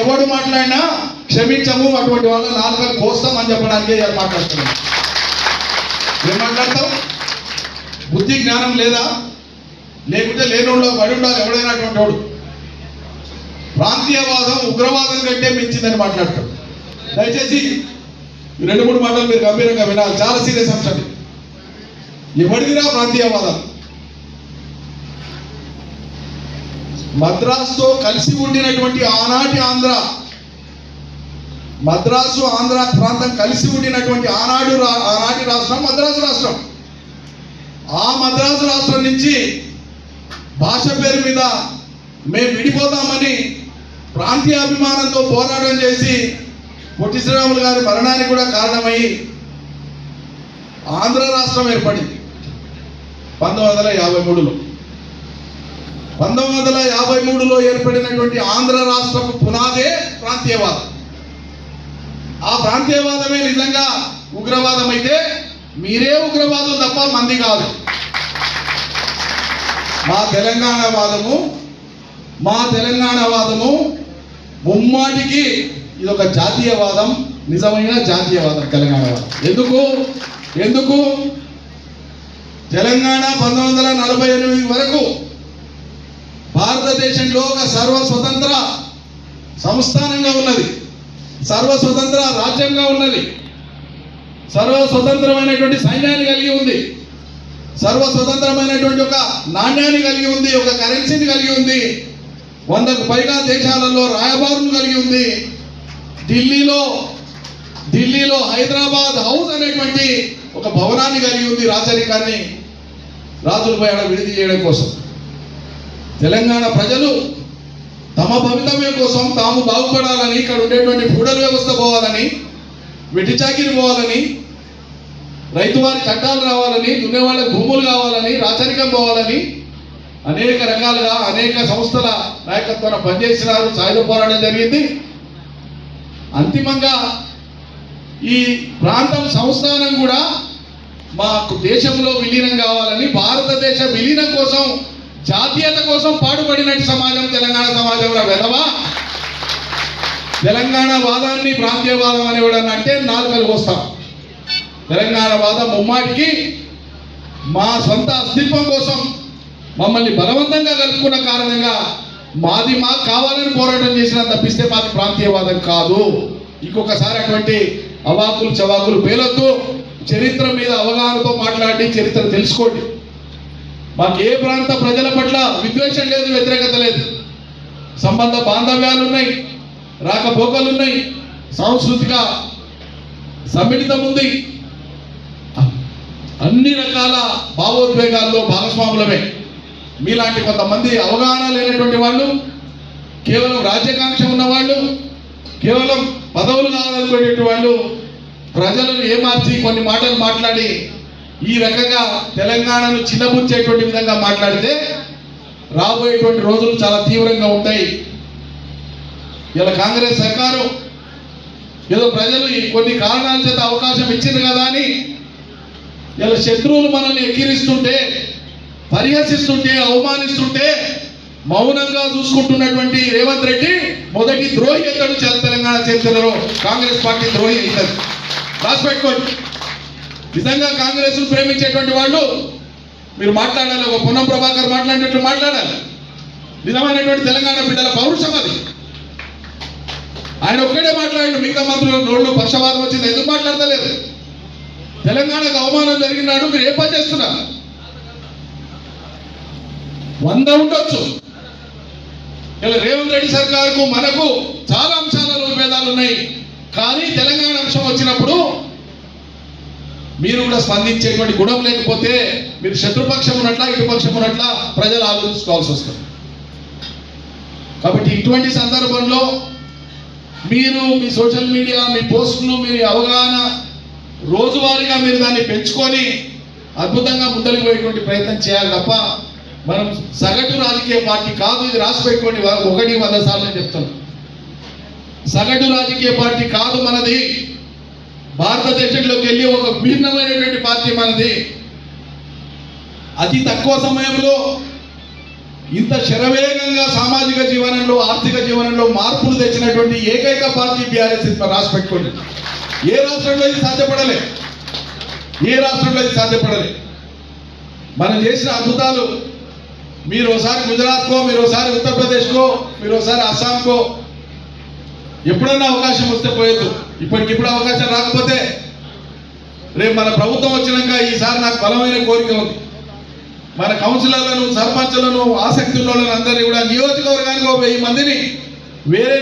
ఎవడు మాట్లాడినా క్షమించము, అటువంటి వాళ్ళ నాలుకలు కోస్తాం అని చెప్పడానికే మాట్లాడుతున్నాం. ఏం మాట్లాడతావు? బుద్ధి జ్ఞానం లేదా? లేకుంటే లేనుండో పడి ఉండాలి ఎవడైనా అటువంటి వాడు. ప్రాంతీయవాదం ఉగ్రవాదం కంటే మించిందని మాట్లాడతాడు. దయచేసి 2-3 మాటలు మీరు గంభీరంగా వినాలి, చాలా సీరియస్ అంశం. ఎవడిదిరా ప్రాంతీయవాదం? మద్రాసుతో కలిసి ఉండినటువంటి ఆనాటి ఆంధ్ర, మద్రాసు ఆంధ్ర ప్రాంతం కలిసి ఉండినటువంటి ఆనాటి రాష్ట్రం మద్రాసు రాష్ట్రం. ఆ మద్రాసు రాష్ట్రం నుంచి భాష పేరు మీద మేము విడిపోతామని ప్రాంతీయాభిమానంతో పోరాటం చేసి పొట్టి శ్రీరాములు గారి మరణానికి కూడా కారణమై ఆంధ్ర రాష్ట్రం ఏర్పడింది 1953లో. 1953లో ఏర్పడినటువంటి ఆంధ్ర రాష్ట్రపు పునాదే ప్రాంతీయవాదం. ఆ ప్రాంతీయవాదమే నిజంగా ఉగ్రవాదం అయితే మీరే ఉగ్రవాదం తప్ప మంది కాదు. మా తెలంగాణ వాదము ముమ్మాటికి ఇది ఒక జాతీయవాదం, నిజమైన జాతీయవాదం తెలంగాణ వాదం. ఎందుకు తెలంగాణ 1948 వరకు భారతదేశంలో ఒక సర్వస్వతంత్ర సంస్థానంగా ఉన్నది, సర్వస్వతంత్ర రాజ్యంగా ఉన్నది, సర్వస్వతంత్రమైనటువంటి సైన్యాన్ని కలిగి ఉంది, సర్వస్వతంత్రమైనటువంటి ఒక నాణ్యాన్ని కలిగి ఉంది, ఒక కరెన్సీని కలిగి ఉంది, 100కు పైగా దేశాలలో రాయబారులు కలిగి ఉంది. ఢిల్లీలో హైదరాబాద్ హౌస్ అనేటువంటి ఒక భవనాన్ని కలిగి ఉంది, రాచరికాన్ని రాజులపై విడిది చేయడం కోసం. తెలంగాణ ప్రజలు తమ భవితవ్యం కోసం తాము బాగుపడాలని, ఇక్కడ ఉండేటువంటి ఫెడరల్ వ్యవస్థ పోవాలని, వెట్టి చాకిరి పోవాలని, రైతువారి చట్టాలు రావాలని, దున్నేవాళ్ళకి భూములు కావాలని, రాచరికం పోవాలని అనేక రకాలుగా అనేక సంస్థల నాయకత్వాన్ని పనిచేసినారు. సాయుధ పోరాటం జరిగింది. అంతిమంగా ఈ ప్రాంతం సంస్థానం కూడా మాకు దేశంలో విలీనం కావాలని, భారతదేశ విలీనం కోసం, జాతీయత కోసం పాటుపడినట్టు సమాజం తెలంగాణ సమాజంలో వెధవా. తెలంగాణ వాదాన్ని ప్రాంతీయవాదం అనేవాడని అంటే నాలుకలు వస్తాం. తెలంగాణ వాదం ముమ్మాటికి మా సొంత అస్తిత్వం కోసం మమ్మల్ని బలవంతంగా కలుపుకున్న కారణంగా మాకు కావాలని పోరాటం చేసిన తప్పిస్తే మాది ప్రాంతీయవాదం కాదు. ఇంకొకసారి అటువంటి అవాకులు చవాకులు పేలొద్దు. చరిత్ర మీద అవగాహనతో మాట్లాడి చరిత్ర తెలుసుకోండి. మాకు ఏ ప్రాంత ప్రజల పట్ల విద్వేషం లేదు, వ్యతిరేకత లేదు. సంబంధ బాంధవ్యాలు ఉన్నాయి, రాకపోకలు ఉన్నాయి, సాంస్కృతిక సమ్మిళితం ఉంది. అన్ని రకాల భావోద్వేగాల్లో భాగస్వాములమే. మీలాంటి కొంతమంది అవగాహన లేనటువంటి వాళ్ళు, కేవలం రాజ్యాకాంక్ష ఉన్నవాళ్ళు, కేవలం పదవులు కావాలనుకునేటువంటి వాళ్ళు ప్రజలను ఏమార్చి కొన్ని మాటలు మాట్లాడి ఈ రకంగా తెలంగాణను చిన్నబుచ్చేటువంటి విధంగా మాట్లాడితే రాబోయేటువంటి రోజులు చాలా తీవ్రంగా ఉంటాయి. ఇలా కాంగ్రెస్ సర్కారు ఏదో ప్రజలు కొన్ని కారణాల చేత అవకాశం ఇచ్చింది కదా అని ఇలా శత్రువులు మనల్ని ఎక్కిరిస్తుంటే, పరిహసిస్తుంటే, అవమానిస్తుంటే మౌనంగా చూసుకుంటున్నటువంటి రేవంత్ రెడ్డి మొదటి ద్రోహి అవుతాడు తెలంగాణ చరిత్రలో. కాంగ్రెస్ పార్టీ ద్రోహి అవుతుంది, రాసిపెట్టుకోండి. నిజంగా కాంగ్రెస్ ప్రేమించేటువంటి వాళ్ళు మీరు మాట్లాడాలి, ఒక పొన్నం ప్రభాకర్ మాట్లాడినట్లు మాట్లాడాలి. నిజమైనటువంటి తెలంగాణ బిడ్డల పౌరుషం అది. ఆయన ఒక్కడే మాట్లాడాడు, మిగతా మంత్రులు నోళ్ళు పక్షవాదం వచ్చింది ఎందుకు మాట్లాడతలేదు? తెలంగాణకు అవమానం జరిగినాడు, మీరు ఏ పని చేస్తున్నారు? 100 ఉండొచ్చు. ఇలా రేవంత్ రెడ్డి సర్కారుకు మనకు చాలా అంశాలలో భేదాలు ఉన్నాయి. కానీ తెలంగాణ అంశం వచ్చినప్పుడు మీరు కూడా స్పందించేటువంటి గుణం లేకపోతే మీరు శత్రుపక్షం ఉన్నట్లా ఇటుపక్షం ఉన్నట్లా ప్రజలు ఆలోచించుకోవాల్సి వస్తుంది. కాబట్టి ఇటువంటి సందర్భంలో మీరు మీ సోషల్ మీడియా, మీ పోస్టులు, మీ అవగాహన రోజువారీగా మీరు దాన్ని పెంచుకొని అద్భుతంగా ముందరికి పోయేటువంటి ప్రయత్నం చేయాలి తప్ప మనం సగటు రాజకీయ పార్టీ కాదు. ఇది రాసి పెట్టుకోండి, 100 సార్లు చెప్తాను. సగటు రాజకీయ పార్టీ కాదు మనది. భారతదేశంలోకి వెళ్ళి ఒక భిన్నమైనటువంటి పార్టీ మనది. అతి తక్కువ సమయంలో ఇంత శరవేగంగా సామాజిక జీవనంలో ఆర్థిక జీవనంలో మార్పులు తెచ్చినటువంటి ఏకైక పార్టీ బీఆర్ఎస్ రాసి పెట్టుకోండి. ఏ రాష్ట్రంలో ఇది సాధ్యపడలే, ఏ రాష్ట్రంలో ఇది సాధ్యపడలే. మనం చేసిన అద్భుతాలు మీరు ఒకసారి గుజరాత్కో, మీరు ఒకసారి ఉత్తరప్రదేశ్కో, మీరు ఒకసారి అస్సాంకో ఎప్పుడన్నా అవకాశం వస్తే పోయేది. ఇప్పటికిప్పుడు అవకాశం రాకపోతే రేపు మన ప్రభుత్వం వచ్చినాక ఈసారి నాకు బలమైన కోరిక ఉంది, మన కౌన్సిలర్లను, సర్పంచులను, ఆసక్తి ఉన్న వాళ్ళని అందరినీ కూడా నియోజకవర్గానికి 1000 మందిని వేరే